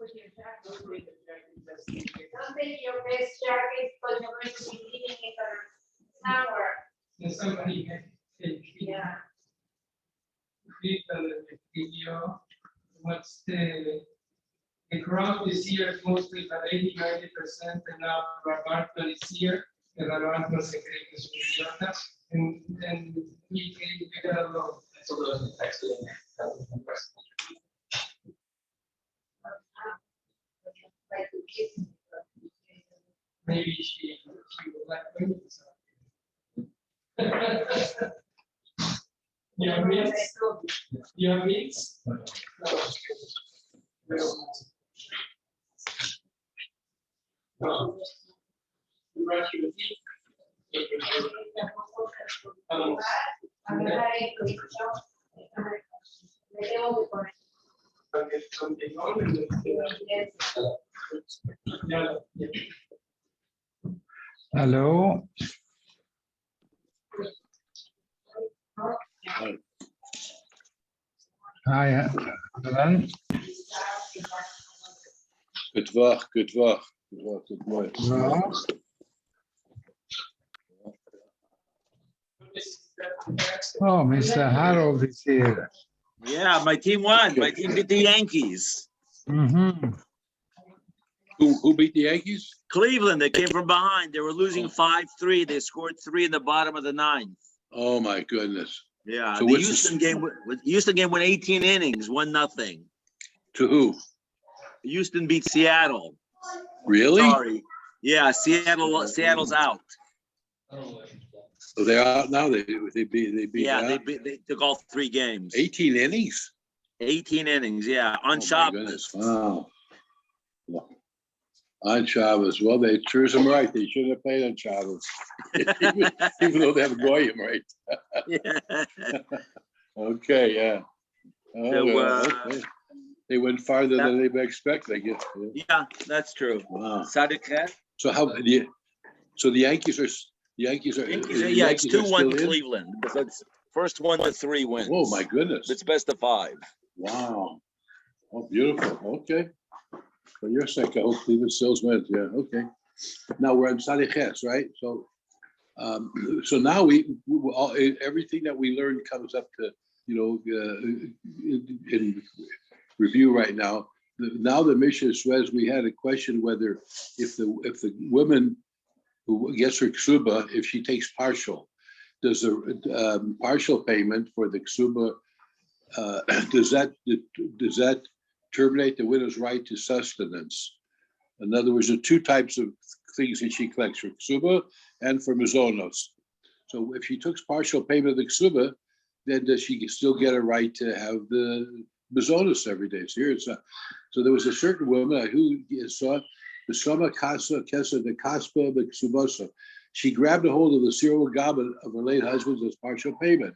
Don't take your best jacket because you're going to be leaving it for an hour. Yeah. What's the crowd this year is mostly about 80-90%, and now Roberto is here, and Roberto se cree que es un idiota, and we got a lot. That's a little excellent. Maybe she would like to. You have meats? You have meats? No. Brush your teeth. Hello. Hi, Alan. Good work, good work, good work, good work. No. Oh, Mr. Harold is here. Yeah, my team won. My team beat the Yankees. Mm-hmm. Who beat the Yankees? Cleveland, they came from behind. They were losing 5-3. They scored 3 in the bottom of the ninth. Oh my goodness. Yeah, So the what's Houston game went 18 innings, 1-0. To who? Houston beat Seattle. Really? Sorry. Yeah, Seattle's out. So they're out now. They beat. Yeah, out? they took all 3 games. 18 innings. 18 innings, yeah, on Oh, my Shabbos. goodness. Wow. Well, on Shabbos. Well, they chose them right. They should have played on Shabbos, even though they have Goyim, right? Yeah. Okay, yeah. Oh, So, okay. They went farther than they expected, I guess. Yeah, that's true. Wow. Sadek. So so the Yankees are. Yeah, it's 2-1 in? Cleveland. Because it's first 1-3 wins. Oh my goodness! It's best of 5. Wow. Oh, beautiful. Okay. For your sake, I hope Cleveland still wins. Yeah. Okay. Now we're on Sadiches, right? So, so now we all, everything that we learned comes up to in review right now. Now the Mishnah says we had a question whether if the woman who gets her ksuba, if she takes partial, does the partial payment for the ksuba does that terminate the widow's right to sustenance? In other words, there are 2 types of things that she collects for ksuba and for mazonos. So if she took partial payment of the ksuba, then does she still get a right to have the mazonos every day? So here it's so there was a certain woman who saw the Shama Kasa Kesa the Kaspa the Ksubosa. She grabbed a hold of the serial gaba of her late husband's as partial payment.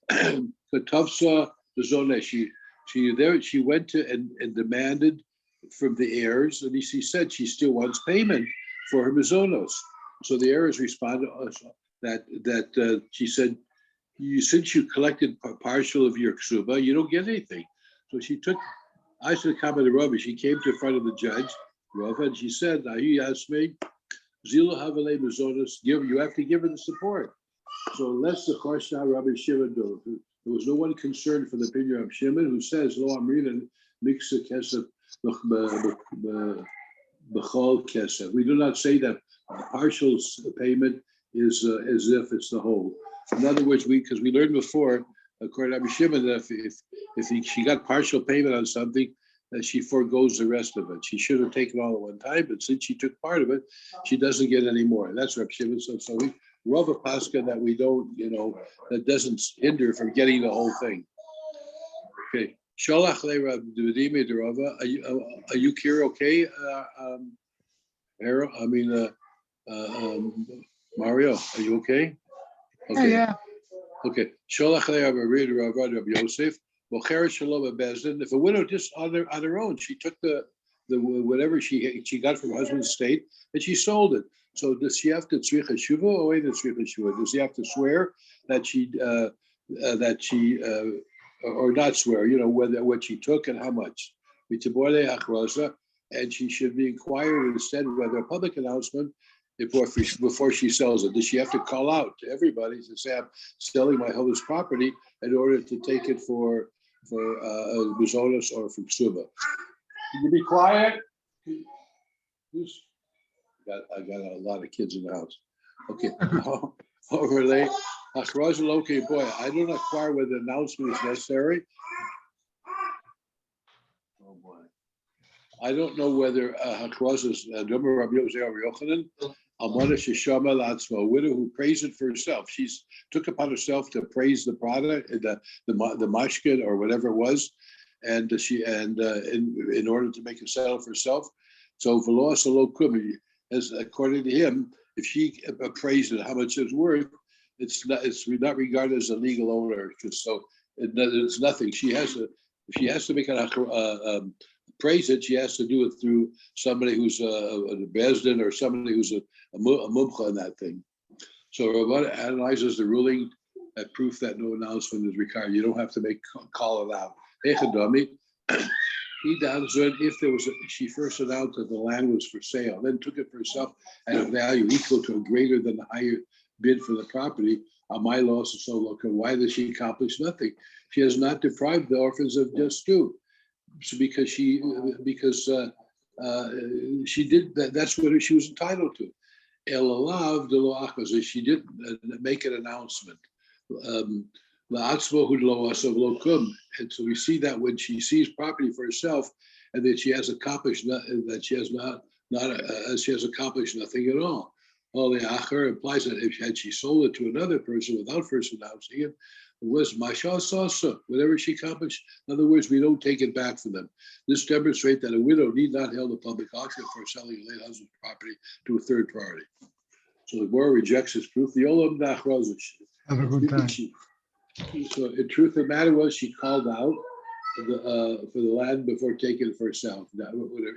The Tufsa the Zone, she went to and demanded from the heirs, and she said she still wants payment for her mazonos. So the heirs responded that she said, since you collected partial of your ksuba, you don't get anything. So she took Aisha Kama the Rabbi. She came to the front of the judge, Rava, and she said, "Ahi Yasme, Zila Havale mazonos. You have to give her the support." So unless the Chorsha Rabbi Shimon do, there was no one concerned for the opinion of Shimon, who says, "Lo Amrinan Miksa Kesef B'chol Kesef." We do not say that partial payment is as if it's the whole. In other words, because we learned before, according to Rabbi Shimon, that if she got partial payment on something, that she forgoes the rest of it. She should have taken all at one time, but since she took part of it, she doesn't get any more. That's Rabbi Shimon. So we Rava Pascha that we don't, that doesn't hinder from getting the whole thing. Okay. Sholach le Rabbi Dudimi de Rava. Are you here? Okay, Mario, are you okay? Okay. Yeah. Okay. Sholach le Rabbi Rabbi Yosef. If a widow just on her own, she took the whatever she got from her husband's estate and she sold it. So does she have to tzricha shuva or ain't tzricha shuva? Does she have to swear that she or not swear? Whether what she took and how much. and she should be inquired instead whether a public announcement before she sells it. Does she have to call out to everybody to say, I'm selling my husband's property in order to take it for Mizonos or for Ksuba? Can you be quiet? I got a lot of kids in the house. Okay. Overlay. Okay, boy, I don't inquire whether the announcement is necessary. Oh boy. I don't know whether Hakros is a widow who praised it for herself. She's took upon herself to praise the product, the mashkin or whatever it was, and in order to make a sale for herself. So as according to him, if she appraised it how much it's worth, it's not regarded as a legal owner, because it's nothing. If she has to make an praise it, she has to do it through somebody who's a bezdin or somebody who's a mumcha in that thing. So Rabban analyzes the ruling at proof that no announcement is required. You don't have to call it out. He doubts that if she first announced that the land was for sale, then took it for herself at a value equal to or greater than the higher bid for the property. My loss is so low. Why does she accomplish nothing? She has not deprived the orphans of just due. So because she did that, that's what she was entitled to. She didn't make an announcement. And so we see that when she sees property for herself, and that she has accomplished accomplished nothing at all. Well, the acher implies that had she sold it to another person without first announcing it, was Masha Sasa, whatever she accomplished. In other words, we don't take it back from them. This demonstrates that a widow need not hold a public auction for selling a late husband's property to a third party. So the Gemara rejects this proof. The Olam Nachrozish. Have a good time. So in truth, the matter was she called out for the land before taking it for herself. Now, with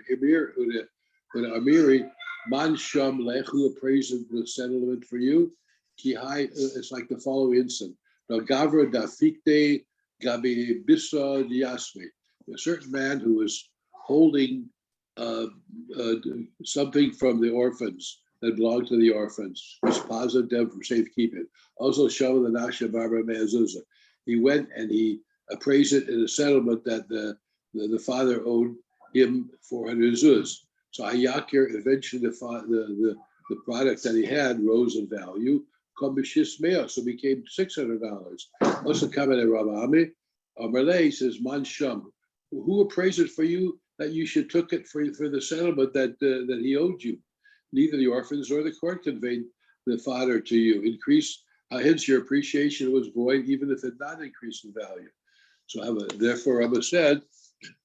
an Amiri, Man Sham Lech, who appraises the settlement for you, Kihai, it's like the following instance. Now, Gavra Dafikte Gabi Bisa Diasme, a certain man who was holding something from the orphans that belonged to the orphans, was positive for safekeeping. Also, Shama the Nasha Barbara Meazuza. He went and he appraised it in a settlement that the father owed him 400 zuz. So Hayakir, eventually the product that he had rose in value. So it became $600. Also, Kamen Rabami, Marley says, Man Sham, who appraised it for you that you should took it for the settlement that he owed you? Neither the orphans nor the court conveyed the father to you. Hence your appreciation was void, even if it not increased in value. So therefore, Rabba said,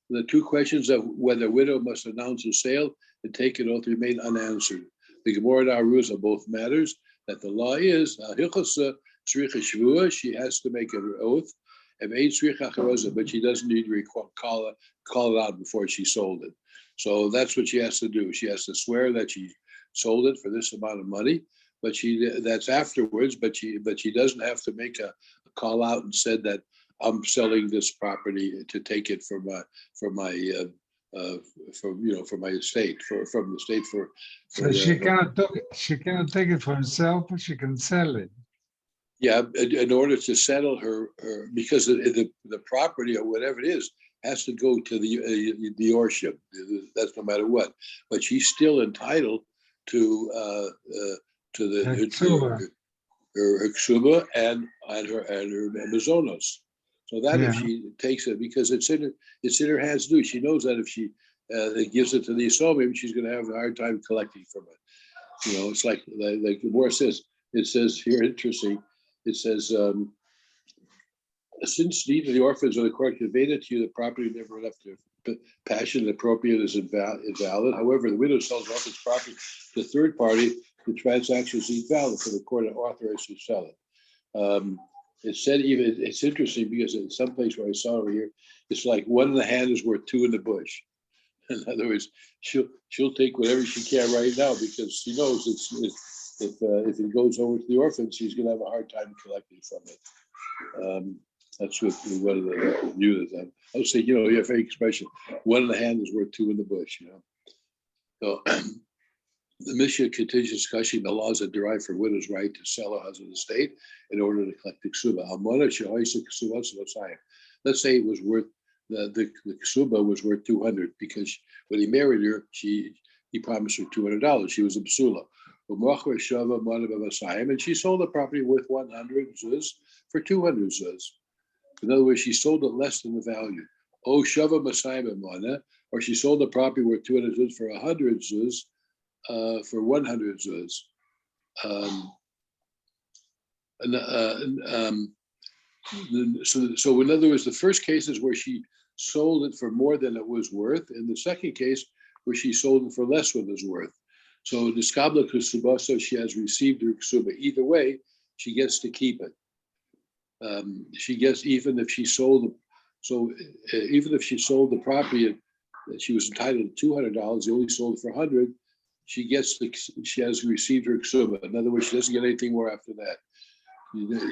the two questions of whether a widow must announce a sale and take an oath remain unanswered. The Gemara and Aruz are both matters. That the law is she has to make an oath, but she doesn't need to call it out before she sold it. So that's what she has to do. She has to swear that she sold it for this amount of money, but that's afterwards. But she doesn't have to make a call out and said that I'm selling this property to take it for my estate from the state for. So she cannot take it for herself, but she can sell it. Yeah, in order to settle her because the property or whatever it is has to go to the orship. That's no matter what. But she's still entitled to her ksuba and her mazonos. So that if she takes it, because it's in her hands to do. She knows that if she gives it to the Yisomim, she's going to have a hard time collecting from it. It's like the Gemara says. It says here, interesting. It says, since neither the orphans or the court conveyed it to you, the property never left to passion appropriate is invalid. However, the widow sells orphans property to the third party. The transaction is invalid for the court authorized to sell it. It said it's interesting because in some place where I saw over here, it's like one in the hand is worth two in the bush. In other words, she'll take whatever she can right now because she knows if it goes over to the orphans, she's going to have a hard time collecting from it. That's what one of the view is. I would say, your favorite expression, one in the hand is worth two in the bush. So the Mishnah continues discussing the laws that derive from widow's right to sell a husband's estate in order to collect the ksuba. Let's say it was worth the ksuba was worth 200 because when he married her, he promised her $200. She was a psula. And she sold the property worth 100 zuz for 200 zuz. In other words, she sold it less than the value. Oh, shava masayim mana, or she sold the property worth 200 zuz for 100 zuz, for 100 zuz. So in other words, the first case is where she sold it for more than it was worth, and the second case where she sold it for less than it was worth. So the skabla ksubasa, she has received her ksuba. Either way, she gets to keep it. She gets, even if she sold, even if she sold the property that she was entitled to $200, they only sold it for 100. She has received her ksuba. In other words, she doesn't get anything more after that.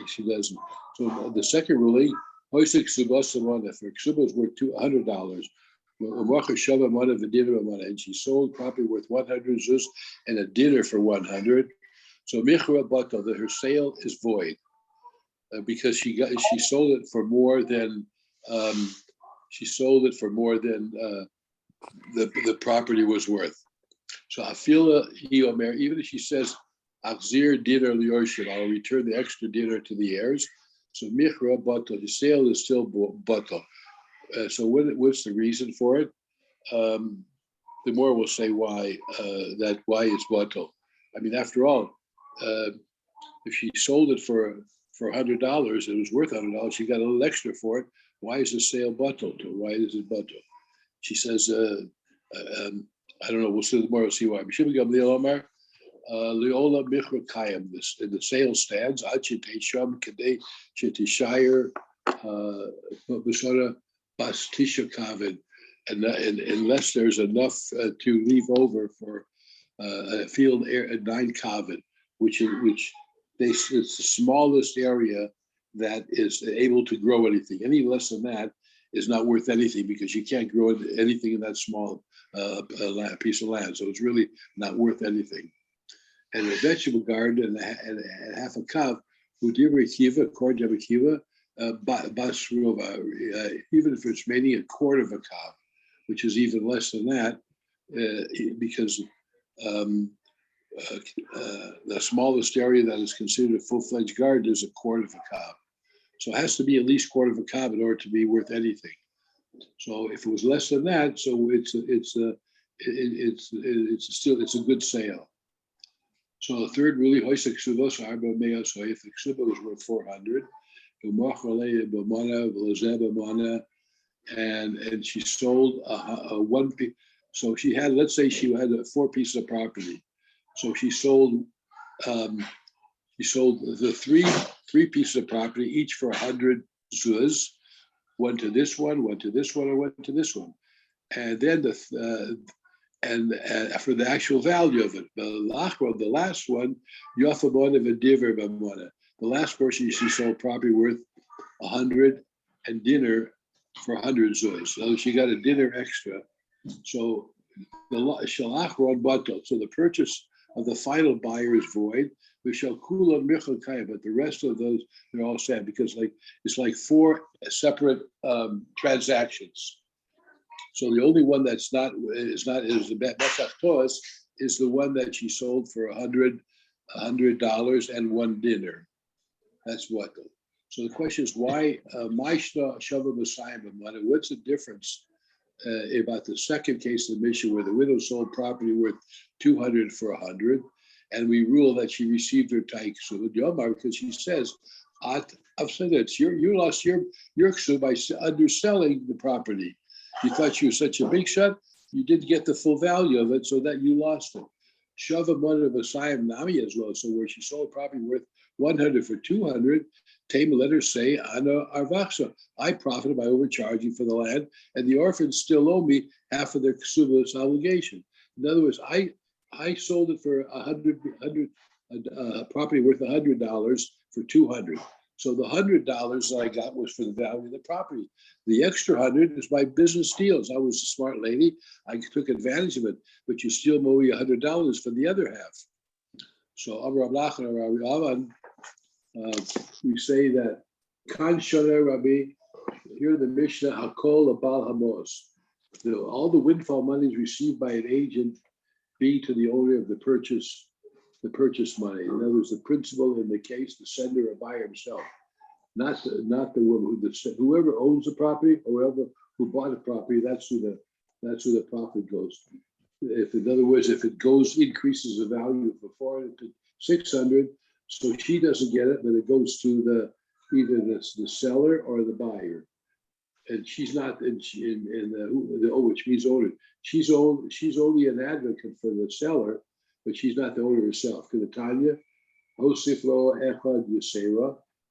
She doesn't. So the second ruling, if her ksuba is worth $200, and she sold property worth 100 zuz and a dinner for 100. So michra batal, that her sale is void because she sold it for more than the property was worth. So afila hiomer, even if she says achzir dinner liyoshim, I'll return the extra dinner to the heirs. So michra batal, the sale is still batal. So what's the reason for it? The more will say why it's batal. I mean, after all, if she sold it for $100, it was worth $100. She got a little extra for it. Why is the sale batal? Why is it batal? She says, I don't know. We'll see tomorrow. See why. Leola michra kayam. The sale stands. Sham kadei shetishayir b'sara bas tisha kavin, and unless there's enough to leave over for a field area, 9 kavin, which it's the smallest area that is able to grow anything. Any less than that is not worth anything because you can't grow anything in that small piece of land. So it's really not worth anything. And a vegetable garden and half a kav, according to Akiva, even if it's mainly a quarter of a kav, which is even less than that, because the smallest area that is considered a full-fledged garden is a quarter of a kav. So it has to be at least quarter of a kav in order to be worth anything. So if it was less than that, so it's a good sale. So the third really, if the ksuba was worth 400, and she sold a one piece. So she had, let's say she had 4 pieces of property. So she sold the three pieces of property, each for 100 zuz, one to this one, one to this one, and one to this one. And then and for the actual value of it, the last one, the last portion she sold property worth 100 and dinner for 100 zuz. So she got a dinner extra. So the shalach rod batal. So the purchase of the final buyer is void. We shall kula michal kaya, but the rest of those they're all sad because it's like 4 separate transactions. So the only one that's not is the Besach Toas is the one that she sold for $100 and 1 dinner. That's what. So the question is why Maishna Shava Masayim. What's the difference about the second case of the Mishnah where the widow sold property worth 200 for 100, and we rule that she received her taik ksuba Yomar because she says, I've said that you lost your ksuba by underselling the property. You thought she was such a big shot, you didn't get the full value of it, so that you lost it. Shava Mother Vasayim Nami as well. So where she sold property worth 100 for 200, Tame let her say, Ana Arvachsa, I profited by overcharging for the land, and the orphans still owe me half of their ksuba's obligation. In other words, I sold it for 100 property worth $100 for 200. So the $100 that I got was for the value of the property. The extra 100 is my business deals. I was a smart lady. I took advantage of it, but you still owe me $100 for the other half. So we say that Kan Shana Rabbi, here in the Mishnah, Hakol Abal Hamos. All the windfall monies received by an agent being to the owner of the purchase money. In other words, the principal in the case, the sender or buyer himself, not the one whoever owns the property or whoever who bought the property. That's who the profit goes. If in other words, if it increases the value from 400 to 600, so she doesn't get it, but it goes to either the seller or the buyer. And she's not which means owner. She's only an advocate for the seller, but she's not the owner herself. Tanya,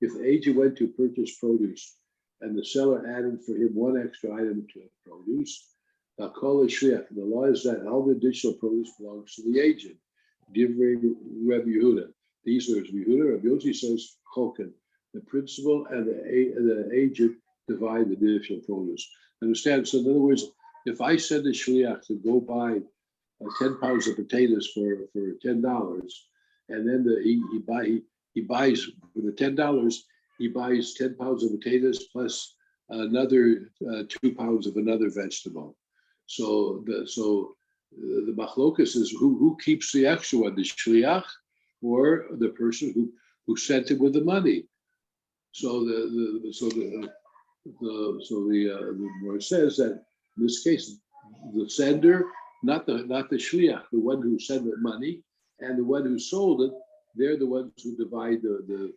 if the agent went to purchase produce and the seller added for him one extra item to produce, the law is that all the additional produce belongs to the agent. Divri Rabbi Yehuda. These are Rabbi Yehuda. Rabbi Yossi says choken. The principal and the agent divide the additional produce. Understand? So in other words, if I send a shliach to go buy 10 pounds of potatoes for $10, and then he buys for the $10, he buys 10 pounds of potatoes plus another 2 pounds of another vegetable. So the machlokas is who keeps the extra one, the shliach or the person who sent him with the money. So the word says that in this case, the sender, not the shliach, the one who sent the money, and the one who sold it, they're the ones who divide the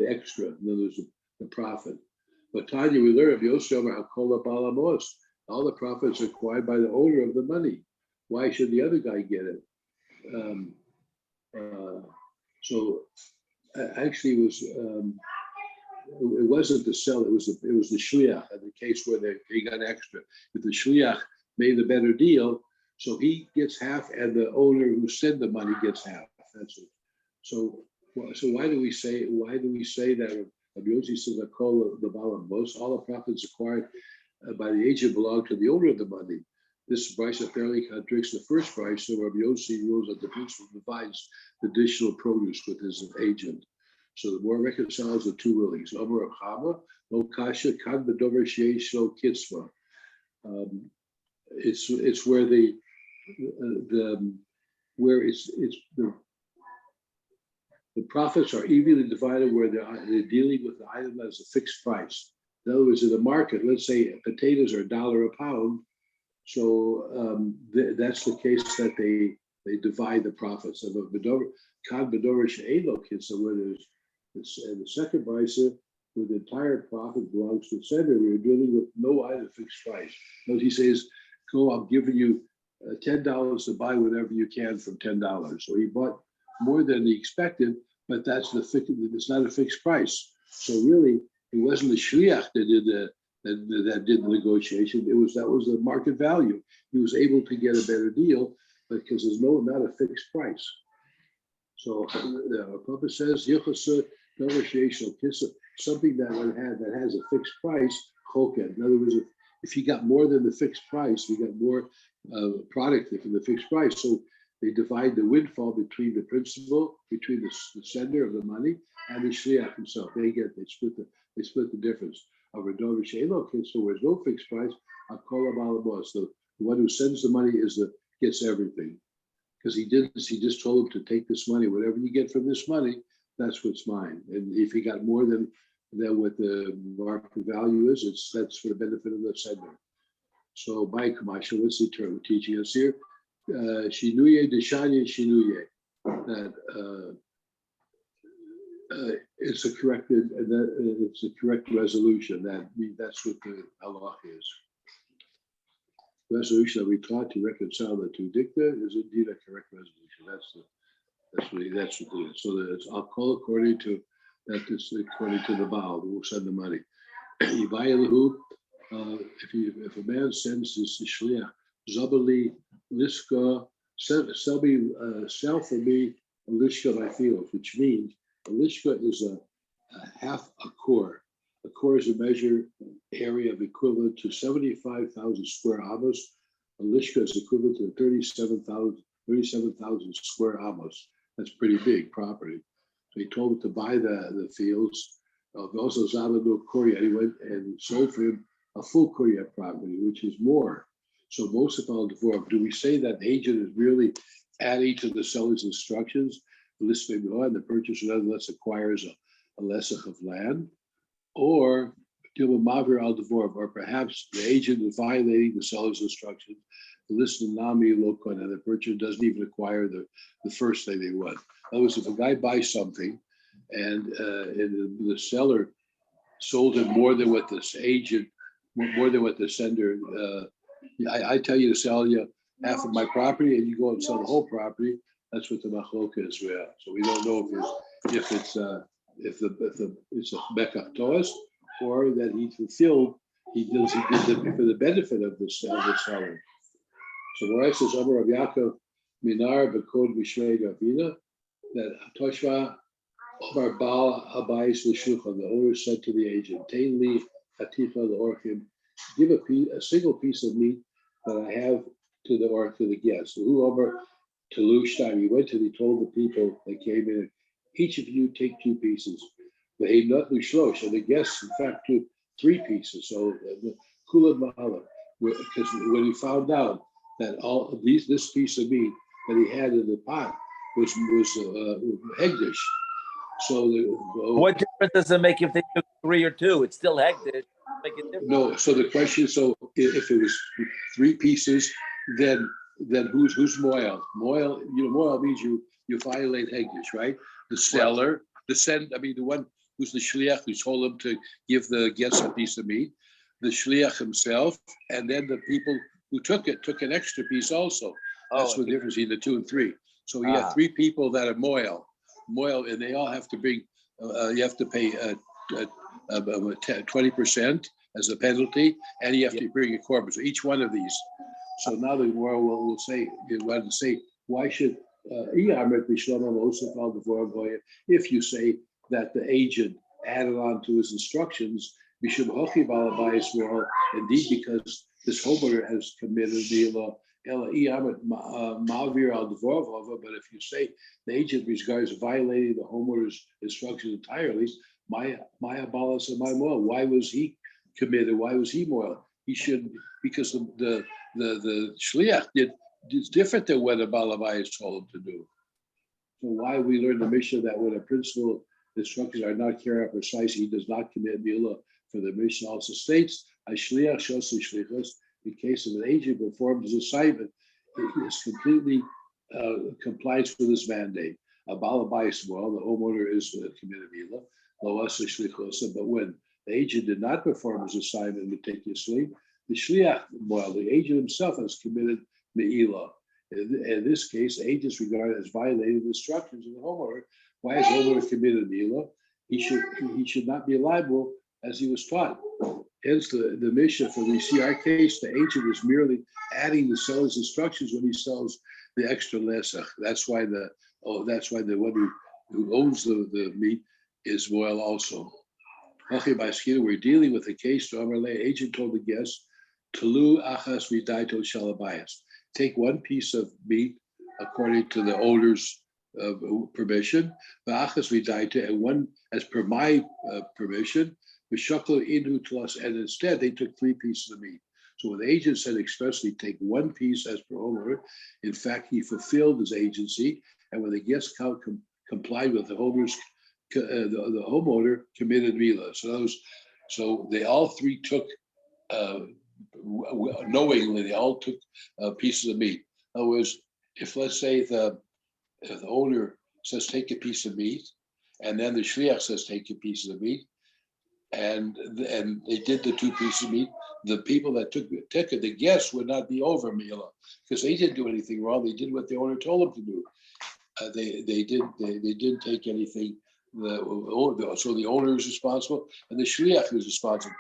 extra, in other words, the profit. But Tanya, we learn of Yosef Hakola Balamos, all the profits are acquired by the owner of the money. Why should the other guy get it? Actually, it wasn't the seller; it was the shliach. In the case where he got extra, if the shliach made the better deal, so he gets half, and the owner who sent the money gets half. That's it. So why do we say that Rabbi Yossi says that call the balamos, all the profits acquired by the agent belong to the owner of the money? This price apparently contradicts the first price, so Rabbi Yossi rules that the principal divides the additional produce with his agent. So the more reconciles the two rulings. Omer of Chama, no kasha, kan b'dover sheyesh lo kitzvah. It's where the profits are evenly divided where they're dealing with the item as a fixed price. In other words, in the market, let's say potatoes are $1 a pound. So that's the case that they divide the profits. Of a kan b'dover she'elo kitzvah, where there's the second price, where the entire profit belongs to the sender. We're dealing with no item fixed price. Notice he says, "Go, I'm giving you $10 to buy whatever you can from $10." So he bought more than he expected, but it's not a fixed price. So really, it wasn't the shliach that did the negotiation. That was the market value. He was able to get a better deal because there's not a fixed price. So our Papa says something that has a fixed price. In other words, if you got more than the fixed price, you got more product from the fixed price. So they divide the windfall between the principal, between the sender of the money, and the shliach himself. They split the difference. Of a dover she'elo kitzvah, where there's no fixed price, Hakola balamos. The one who sends the money gets everything, because he just told him to take this money. Whatever you get from this money, that's what's mine. And if he got more than what the market value is, that's for the benefit of the sender. So by Kamasha, what's the term teaching us here? Shinuye deshanya shinuye. That it's a correct resolution. That's what the halach is. Resolution that we taught to reconcile the two dicta is indeed a correct resolution. That's what it is. So that I'll call according to the Baal who will send the money. If a man sends his shliach, Zabali Liska, sell for me a lishka my fields, which means A lishka is a half a core. A core is a measured area of equivalent to 75,000 square amos. A lishka is equivalent to 37,000 square amos. That's pretty big property. So he told him to buy the fields. Also, Zabadu Korea, he went and sold for him a full Korea property, which is more. So most of all, do we say that the agent is really adding to the seller's instructions? The list may be on, the purchaser nonetheless acquires a lesach of land, or or perhaps the agent is violating the seller's instructions. The list of nami lokon, and the purchaser doesn't even acquire the first thing they want. In other words, if a guy buys something and the seller sold him more than what this agent, more than what the sender, I tell you to sell you half of my property and you go and sell the whole property. That's what the machloka is. So we don't know if it's a mekach toas, or that he fulfilled, he did it for the benefit of the seller. So Moray says, Amar Rav Yaakov Minar B'Kod Mishrei Ravina, that Toshva Amar Baal Habayis L'Shulchan, the owner said to the agent, Tein li Chaticha L'Orchim, give a single piece of meat that I have to the guests. Who over to Lushtan, he went and he told the people that came in, each of you take 2 pieces. But he not Lushlosh, and the guests in fact took 3 pieces. So Kulad Mahala, because when he found out that all of this piece of meat that he had in the pot was hegdish. So what difference does it make if they took 3 or 2? It's still hegdish. Make it different. No. So the question: so if it was 3 pieces, then who's moil? Moil, moil means you violate hegdish, right? The seller, the one who's the shliach who told him to give the guests a piece of meat, the shliach himself, and then the people who took an extra piece also. That's the difference between the 2 and 3. So you have 3 people that are moil, and they all have to bring. You have to pay 20% as a penalty, and you have to bring a korban. So each one of these. So now the Gemara will say, why should if you say that the agent added on to his instructions, indeed, because this homeowner has committed the law. But if you say the agent regards violating the homeowner's instructions entirely, my abalas and my moil, why was he committed? Why was he moil? He should, because the shliach is different than what a balabais told him to do. So why we learn the Mishnah that when a principal instructions are not carried out precisely, he does not commit milah. For the Mishnah also states, in case of an agent who performs his assignment, he is completely compliance with this mandate. A balabais, well, the homeowner is committed milah. But when the agent did not perform his assignment meticulously, the shliach, well, the agent himself has committed me'ilah. In this case, the agent is regarded as violating the instructions of the homeowner. Why is the homeowner committed me'ilah? He should not be liable as he was taught. Hence the mission for the CR case, the agent is merely adding the seller's instructions when he sells the extra lesach. That's why the one who owns the meat is moil also. We're dealing with a case. The agent told the guest, "Telu achas vidaito shalabayas." Take 1 piece of meat according to the owner's permission, and 1 as per my permission. And instead, they took 3 pieces of meat. So when the agent said expressly take 1 piece as per owner, in fact, he fulfilled his agency. And when the guest complied with the owner's, the homeowner committed milah. So they all 3 took, knowingly, they all took pieces of meat. In other words, if let's say if the owner says take a piece of meat, and then the shliach says take a piece of meat, and they did the 2 pieces of meat, the people that took it, the guests would not be over milah because they didn't do anything wrong. They did what the owner told them to do. They didn't take anything. So the owner is responsible, and the shliach is responsible.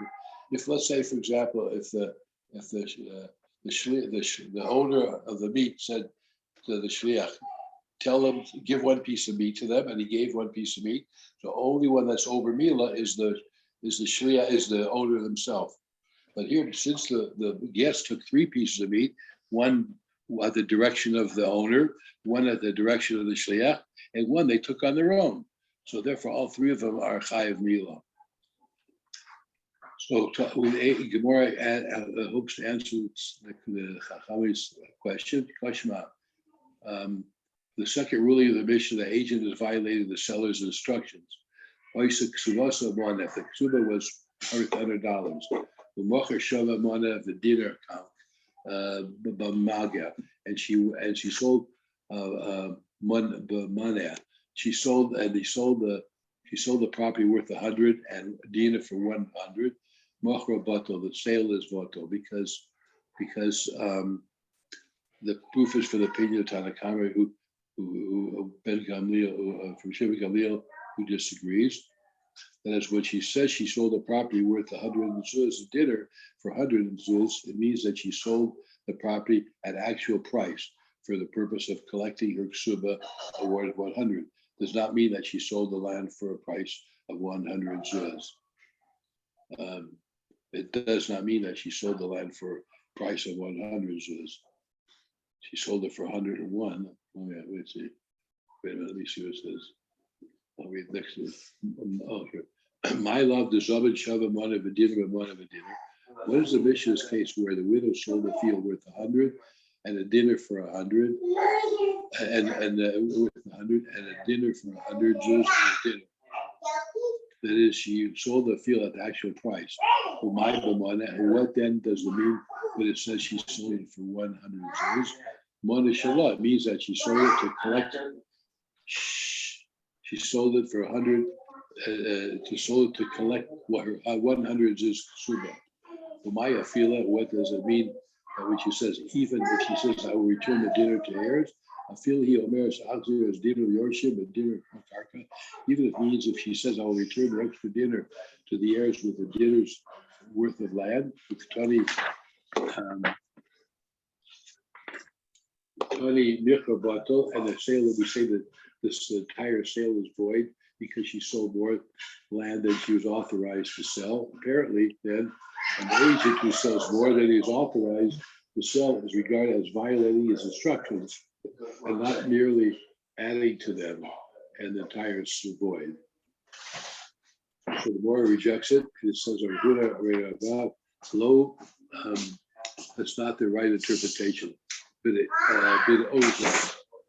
If let's say, for example, if the owner of the meat said to the shliach, tell them, give one piece of meat to them, and he gave one piece of meat. So only one that's over Mila is the shliach, is the owner himself. But here, since the guest took 3 pieces of meat, one at the direction of the owner, one at the direction of the shliach, and one they took on their own. So therefore, all 3 of them are chayav Mila. So Gemara hopes to answer the Chacham's question. Kashma. The second ruling of the Mishnah, the agent is violating the seller's instructions. If the ksuba was $100, the mocher shava mana, the dinner account, and she sold mana. She sold the property worth 100 and dinner for 100. Mocher batal, the sale is voto because the proof is for the opinion of Tanakama who Ben Gamliel from Sheva Gamliel who disagrees. That is when she says she sold a property worth 100 zuz dinner for 100 zuz, it means that she sold the property at actual price for the purpose of collecting her ksuba award of 100. Does not mean that she sold the land for a price of 100 zuz. It does not mean that she sold the land for a price of 100 zuz. She sold it for 101. Oh yeah, let's see. Wait a minute, let me see what it says. I'll read next to it. Oh, here. My love, the Zabad Shava Mana Vidina and Mana Vidina. What is the Mishnah's case where the widow sold a field worth 100 and a dinner for 100 and worth 100 and a dinner for 100 zuz and a dinner? That is, she sold the field at the actual price. What then does it mean when it says she sold it for 100 zuz? Mana Shalah, it means that she sold it to collect. She sold it for 100. Sold it to collect what her 100 zuz ksuba. Umaya fila. What does it mean when she says even if she says I will return the dinner to heirs? I feel he omeres azir as dinner yorship and dinner karka. Even if it means if she says I will return the extra dinner to the heirs with the dinner's worth of land with 20 nichra bato, and the sale, we say that this entire sale is void because she sold more land than she was authorized to sell. Apparently, then, an agent who sells more than he is authorized to sell is regarded as violating his instructions and not merely adding to them, and the entire is void. So the more rejects it, it says, low, that's not the right interpretation. But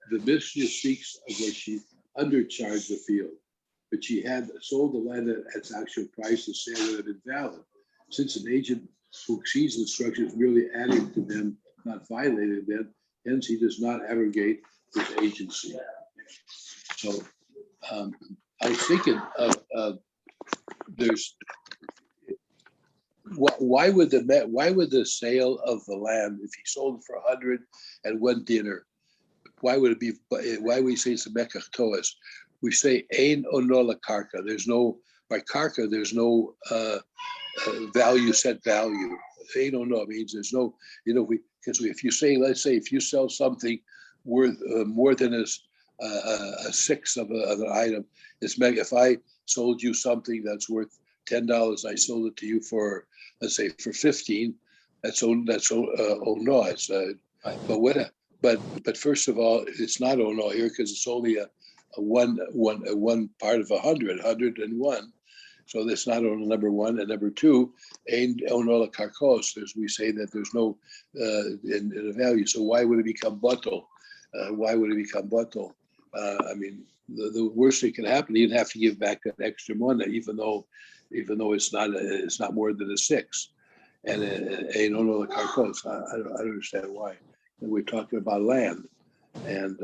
the Mishnah speaks of where she undercharged the field, but she had sold the land at its actual price. The sale would have been valid. Since an agent who exceeds instructions merely adding to them, not violating them, hence he does not abrogate his agency. So I was thinking of why would the sale of the land, if he sold it for 100 and 1 dinner, why would we say it's a mekach toas? We say ein ono la karka. There's no, by karka, there's no value, set value. Ein ono means there's no, if you say, let's say, if you sell something worth more than a sixth of an item, it's mega. If I sold you something that's worth $10, I sold it to you for, let's say, for 15. That's ono. It's but first of all, it's not ono here because it's only a one part of 100, 101. So that's not ono number 1, and number 2, ain't ono la karkos. We say that there's no in a value. So why would it become bottle? Why would it become bottle? I mean, the worst thing can happen. You'd have to give back that extra money, even though it's not more than a 6. And ain't ono la karkos. I don't understand why. And we're talking about land, and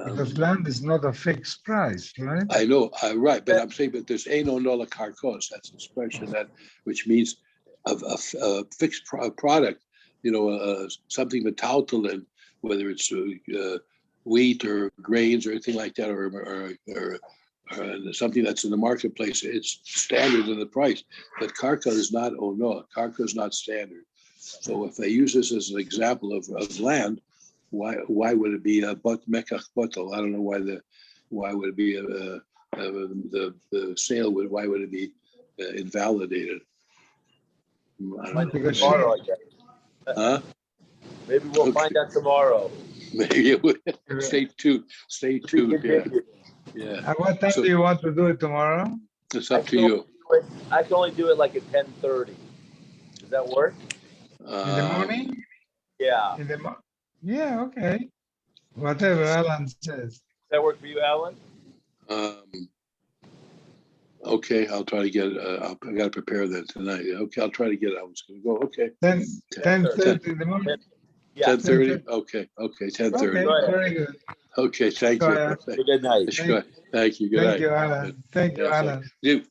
because land is not a fixed price, right? I know, right, but I'm saying, but there's ain't no nola karkos. That's an expression which means a fixed product, something metaltalin, whether it's wheat or grains or anything like that, or something that's in the marketplace. It's standard in the price, but karka is not ono. Karka is not standard. So if I use this as an example of land, why would it be a mekach batal? I don't know why would it be the sale why would it be invalidated? I Find don't out know. tomorrow, I guess. Huh? Maybe we'll find out tomorrow. Maybe it would. Stay tuned. Stay tuned. Yeah. Continue. Yeah. At what time So- do you want to do it tomorrow? It's up to you. I can only do it like at 10:30. Does that work? In the morning? Yeah. In the yeah, okay. Whatever Alan says. Does that work for you, Alan? Okay, I'll try to get it. I got to prepare that tonight. Okay, I'll try to get it. I was going to go. Okay, 10:30 in the morning. Yeah. 10:30. Okay, 10:30. Okay, Go ahead. very good. Okay, thank Go you. ahead. Good night. Thank you. Good Thank night. you, Alan. Thank you, Yeah, Alan. You